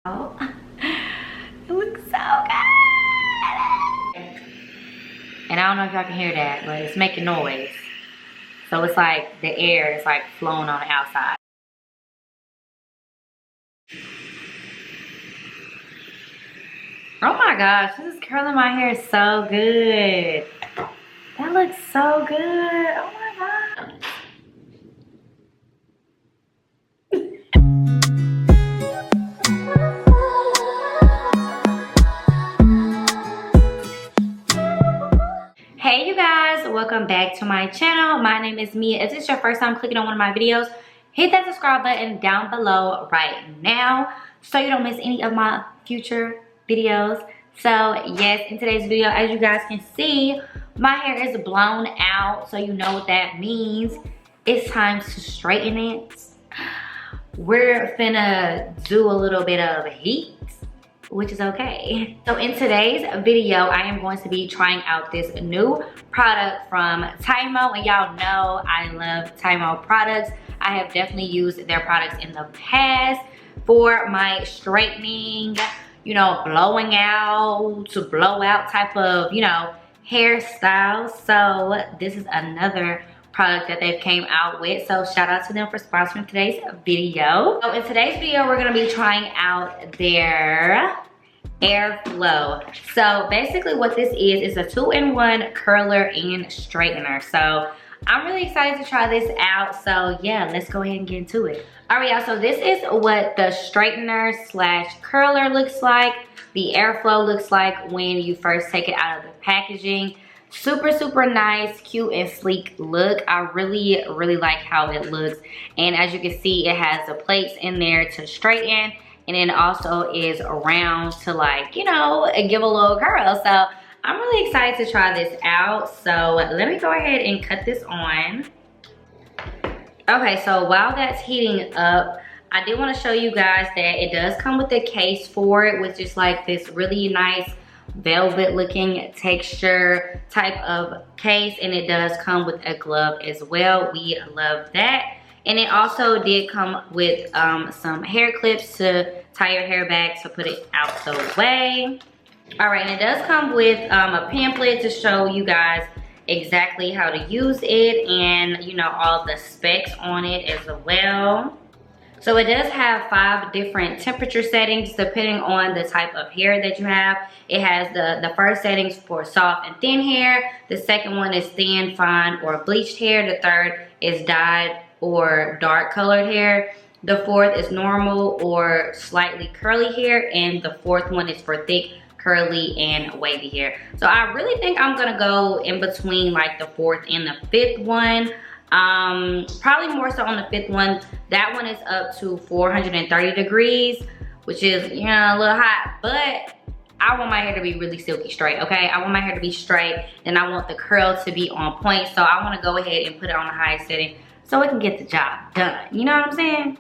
Oh, it looks so good. And I don't know if y'all can hear that, but it's making noise. So it's like the air is like flowing on the outside. Oh my gosh, this is curling my hair so good. That looks so good. Oh my god. Hey you guys, welcome back to my channel. My name is Mia. If this is your first time clicking on one of my videos, hit that subscribe button down below right now so you don't miss any of my future videos. So yes, in today's video, as you guys can see, my hair is blown out, so you know what that means. It's time to straighten it. We're finna do a little bit of heat, which is okay. So in today's video, I am going to be trying out this new product from Tymo, and y'all know I love Tymo products. I have definitely used their products in the past for my straightening, you know, blowing out to blow out type of, you know, hairstyle. So this is another product that they've came out with, so shout out to them for sponsoring today's video. So in today's video, we're gonna be trying out their airflow. So basically what this is a 2-in-1 curler and straightener. So I'm really excited to try this out. So yeah, let's go ahead and get into it. All right, y'all, so this is what the straightener slash curler looks like. The airflow looks like when you first take it out of the packaging. Super nice, cute and sleek look. I really like how it looks. And as you can see, it has the plates in there to straighten, and then also is around to, like, you know, give a little curl. So I'm really excited to try this out. So let me go ahead and cut this on. Okay, so while that's heating up, I did want to show you guys that it does come with a case for it, which is like this really nice velvet looking texture type of case, and it does come with a glove as well. We love that. And it also did come with some hair clips to tie your hair back to put it out the way. All right, and it does come with a pamphlet to show you guys exactly how to use it, and you know, all the specs on it as well. So it does have 5 different temperature settings depending on the type of hair that you have. It has the first settings for soft and thin hair. The second one is thin, fine, or bleached hair. The third is dyed or dark colored hair. The fourth is normal or slightly curly hair. And the fourth one is for thick, curly, and wavy hair. So I really think I'm gonna go in between like the 4th and the 5th one. Probably more so on the 5th one. That one is up to 430 degrees, which is, you know, a little hot, but I want my hair to be really silky straight, okay? I want my hair to be straight, and I want the curl to be on point, so I want to go ahead and put it on the highest setting so it can get the job done. You know what I'm saying?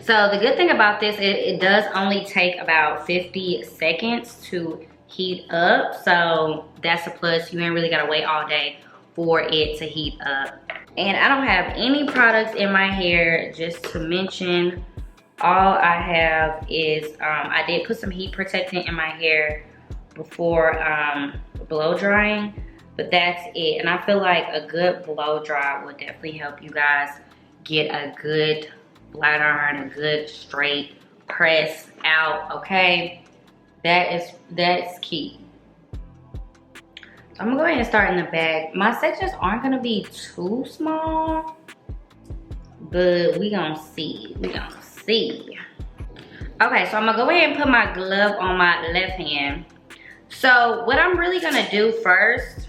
So the good thing about this, it does only take about 50 seconds to heat up, so that's a plus. You ain't really gotta wait all day for it to heat up. And I don't have any products in my hair, just to mention. All I have is, I did put some heat protectant in my hair before blow drying, but that's it. And I feel like a good blow dry would definitely help you guys get a good flat iron, a good straight press out, okay? That's key. I'm gonna go ahead and start in the back. My sections aren't gonna be too small, but we gonna see, Okay, so I'm gonna go ahead and put my glove on my left hand. So what I'm really gonna do first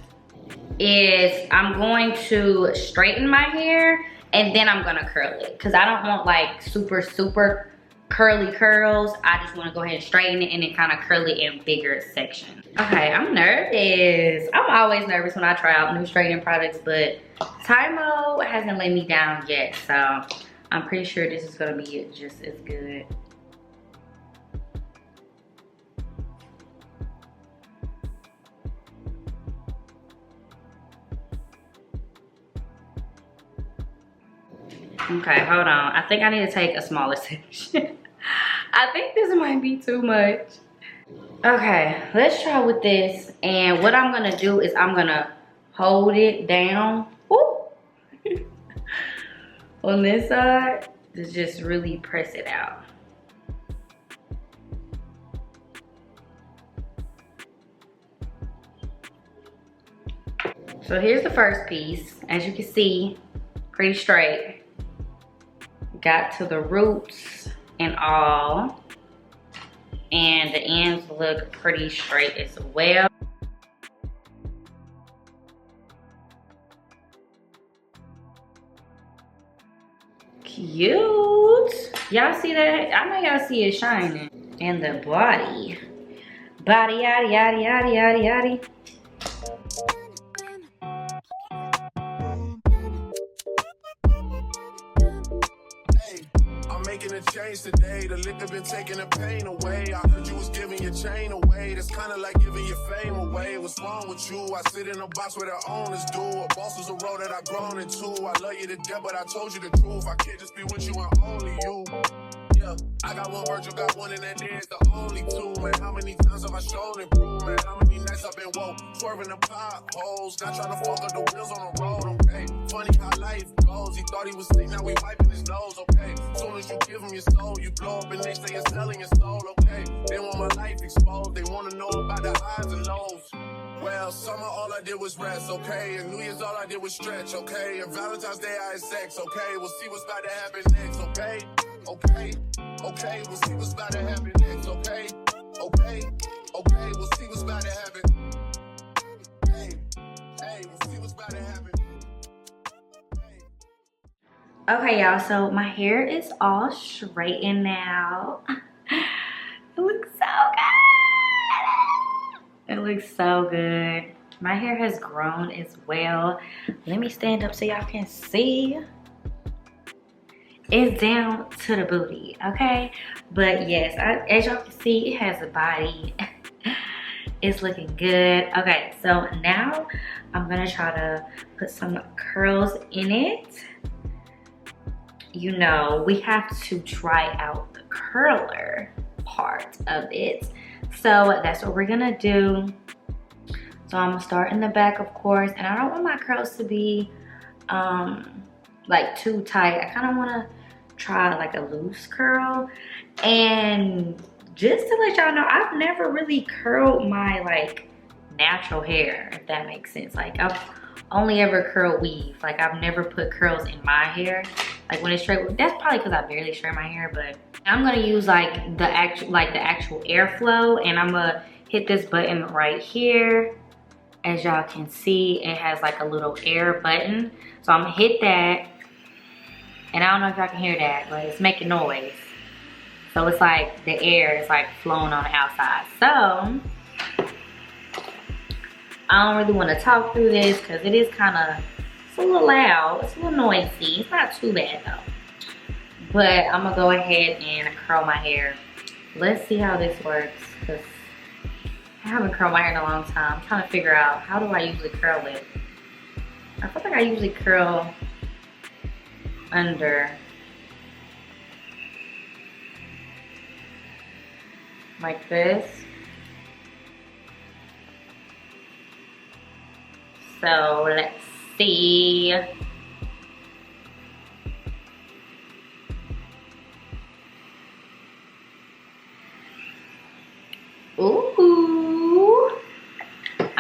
is I'm going to straighten my hair, and then I'm gonna curl it, because I don't want like super curly curls. I just want to go ahead and straighten it and then kind of curl it in bigger sections. Okay, I'm nervous. I'm always nervous when I try out new straightening products, but Tymo hasn't let me down yet, so I'm pretty sure this is gonna be just as good. Okay, hold on. I think I need to take a smaller section. I think this might be too much. Okay, let's try with this. And what I'm gonna do is I'm gonna hold it down. Woo! On this side, to just really press it out. So here's the first piece. As you can see, pretty straight. Got to the roots and all. And the ends look pretty straight as well. Cute. Y'all see that? I know y'all see it shining. And the body. Body, yaddy, yaddy, yaddy, yaddy, yaddy. Making a change today, the liquor been taking the pain away. I heard you was giving your chain away. That's kinda like giving your fame away. What's wrong with you? I sit in a box where the owners do. A boss is a role that I've grown into. I love you to death, but I told you the truth. I can't just be with you and only you. Yeah, I got one word, you got one, and that is the only two. Man, how many times have I shown improvement? How many nights I've been woke, swerving the potholes, not trying to fuck up the wheels on the road, okay? Funny how life goes. He thought he was sick, now we wiping his nose, okay? Soon as you give him your soul, you blow up and they say you're selling your soul, okay? They want my life exposed, they wanna know about the highs and lows. Well, summer all I did was rest, okay? And New Year's all I did was stretch, okay? And Valentine's Day I had sex, okay? We'll see what's about to happen next, okay? Okay, okay, we'll see what's about to happen next, okay? Okay, okay, we'll see what's about to happen. Hey, hey, we'll see what's about to happen. Okay, y'all, so my hair is all straightened now. It looks so good. It looks so good. My hair has grown as well. Let me stand up so y'all can see. It's down to the booty, okay? But yes, as y'all can see, it has a body. It's looking good. Okay, so now I'm gonna try to put some curls in it. You know, we have to try out the curler part of it. So that's what we're gonna do. So I'm gonna start in the back, of course, and I don't want my curls to be like too tight. I kind of want to try like a loose curl. And just to let y'all know, I've never really curled my like natural hair, if that makes sense. Like I've only ever curl weave. Like I've never put curls in my hair. Like when it's straight, that's probably because I barely straight my hair, but I'm gonna use like the actual airflow, and I'm gonna hit this button right here. As y'all can see, it has like a little air button. So I'm gonna hit that. And I don't know if y'all can hear that, but it's making noise. So it's like the air is like flowing on the outside. So I don't really want to talk through this because it is kind of, it's a little loud. It's a little noisy. It's not too bad though. But I'm gonna go ahead and curl my hair. Let's see how this works, because I haven't curled my hair in a long time. I'm trying to figure out, how do I usually curl it? I feel like I usually curl under, like this. So let's see. Ooh, okay.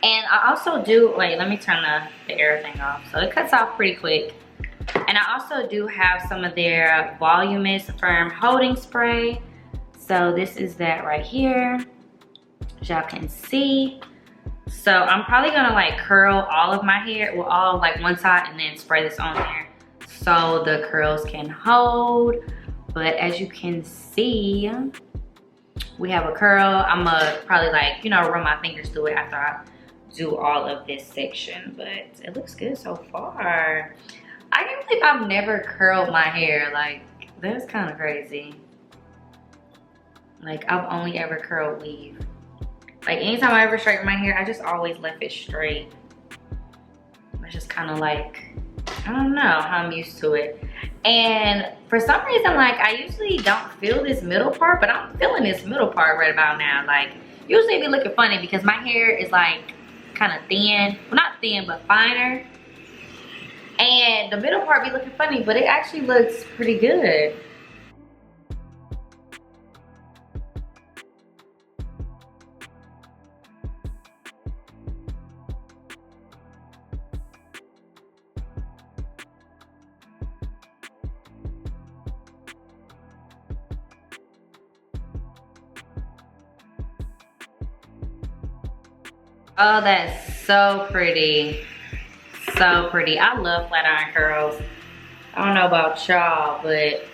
And I also do, wait, let me turn the air thing off. So it cuts off pretty quick. And I also do have some of their Voluminous Firm Holding Spray. So this is that right here, as y'all can see. So I'm probably gonna like curl all of my hair, well, all like one side, and then spray this on there so the curls can hold. But as you can see, we have a curl. I'm gonna probably like, you know, run my fingers through it after I do all of this section, but it looks good so far. I can't believe I've never curled my hair. Like, that's kind of crazy. Like, I've only ever curled weave. Like, anytime I ever straighten my hair, I just always left it straight. It's just kind of like, I don't know how I'm used to it. And for some reason, like, I usually don't feel this middle part, but I'm feeling this middle part right about now. Like, usually it be looking funny because my hair is like kind of thin. Well, not thin, but finer. And the middle part be looking funny, but it actually looks pretty good. Oh, that's so pretty. So pretty. I love flat iron curls. I don't know about y'all, but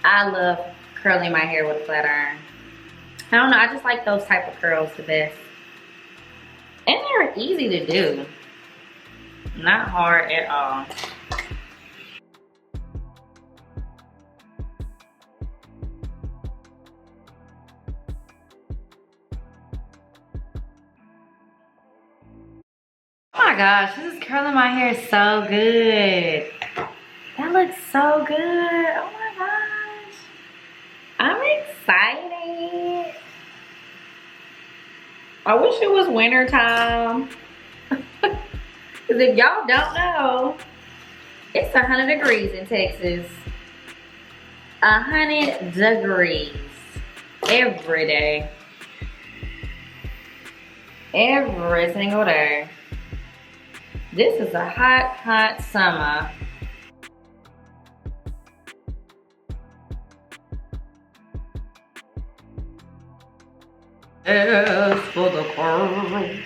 I love curling my hair with a flat iron. I don't know, I just like those type of curls the best. And they're easy to do. Not hard at all. Oh my gosh, this is curling my hair so good. That looks so good. Oh my gosh. I'm excited. I wish it was winter time. Because if y'all don't know, it's 100 degrees in Texas. 100 degrees every day. Every single day. This is a hot, hot summer. As for the curls.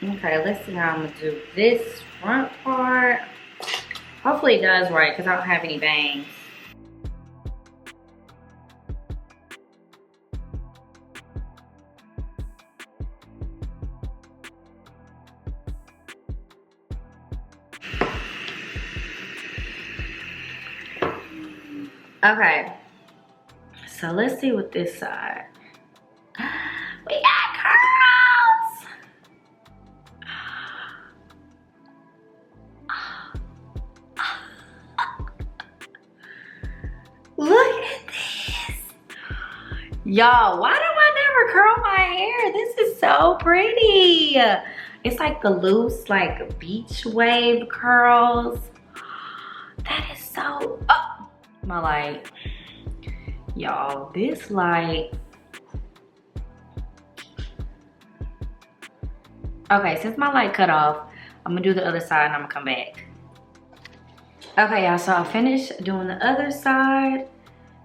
Okay, let's see how I'm gonna do this front part. Hopefully it does right because I don't have any bangs. Okay, so let's see what this side. We got curls! Look at this. Y'all, why do I never curl my hair? This is so pretty. It's like the loose, like beach wave curls. That is so, oh, my light. Y'all, this light. Okay, since my light cut off, I'm gonna do the other side and I'm gonna come back. Okay, y'all, so I finished doing the other side.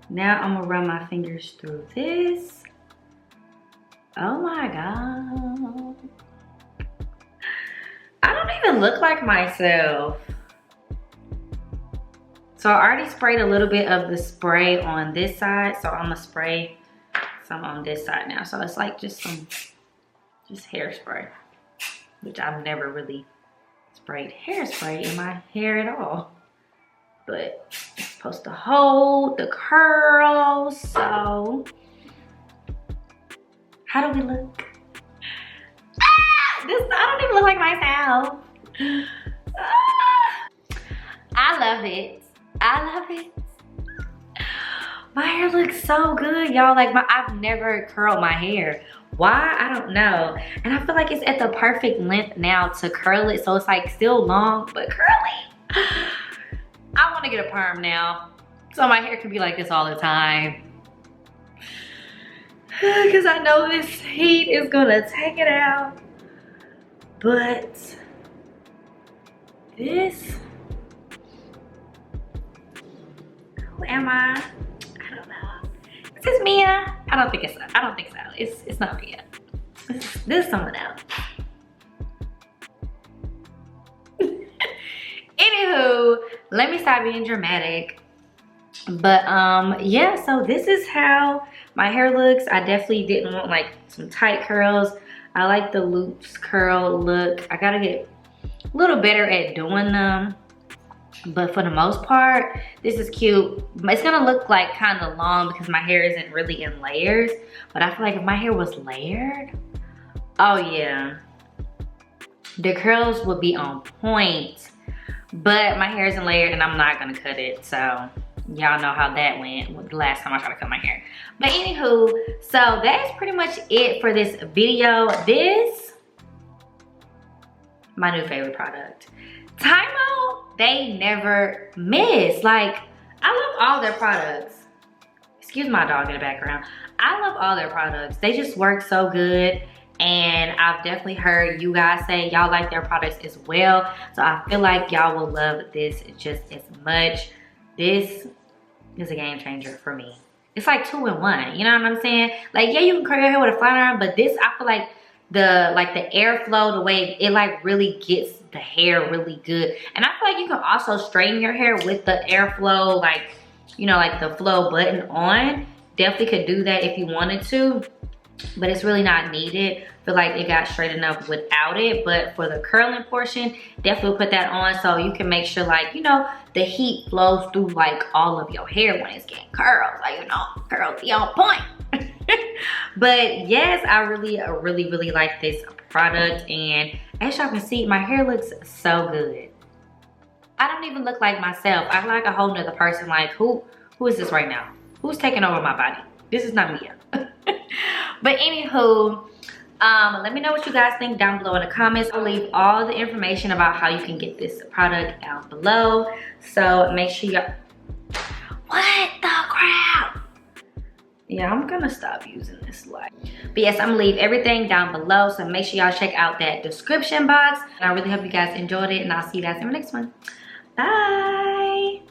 Now I'm gonna run my fingers through this. Oh my God. I don't even look like myself. So I already sprayed a little bit of the spray on this side. So I'm gonna spray some on this side now. So it's like just hairspray, which I've never really sprayed hairspray in my hair at all. But it's supposed to hold the curls. So how do we look? Ah, I don't even look like myself. Ah, I love it. I love it. My hair looks so good, y'all. Like I've never curled my hair. Why? I don't know. And I feel like it's at the perfect length now to curl it. So it's like still long, but curly. I want to get a perm now. So my hair can be like this all the time. Because I know this heat is going to take it out. But this, who am I? I don't know. Is this Mia? I don't think so. It's not Mia. This is someone else. Anywho, let me stop being dramatic. But yeah, so this is how my hair looks. I definitely didn't want like some tight curls. I like the loops curl look. I gotta get a little better at doing them. But for the most part, this is cute. It's gonna look like kind of long because my hair isn't really in layers. But I feel like if my hair was layered, oh yeah, the curls would be on point. But my hair isn't layered and I'm not gonna cut it. So y'all know how that went the last time I tried to cut my hair. But anywho, so that's pretty much it for this video. This, my new favorite product. Tymo, they never miss. Like, I love all their products. Excuse my dog in the background. I love all their products. They just work so good. And I've definitely heard you guys say y'all like their products as well. So I feel like y'all will love this just as much. This is a game changer for me. It's like 2 in 1, you know what I'm saying? Like, yeah, you can curl your hair with a flat iron, but this, I feel like the airflow, the way it like really gets the hair really good. And I feel like you can also straighten your hair with the airflow, like, you know, like the flow button on. Definitely could do that if you wanted to, but it's really not needed. I feel like it got straight enough without it. But for the curling portion, definitely put that on so you can make sure, like, you know, the heat flows through like all of your hair when it's getting curls, like, you know, curls be on point. But yes, I really like this product, and as y'all can see, my hair looks so good. I don't even look like myself. I look like a whole nother person. Like, who is this right now? Who's taking over my body? This is not Mia. But anywho, let me know what you guys think down below in the comments. I'll leave all the information about how you can get this product down below. So make sure y'all, what the crap? Yeah, I'm gonna stop using this light. But yes, I'm gonna leave everything down below. So make sure y'all check out that description box. And I really hope you guys enjoyed it, and I'll see you guys in the next one. Bye.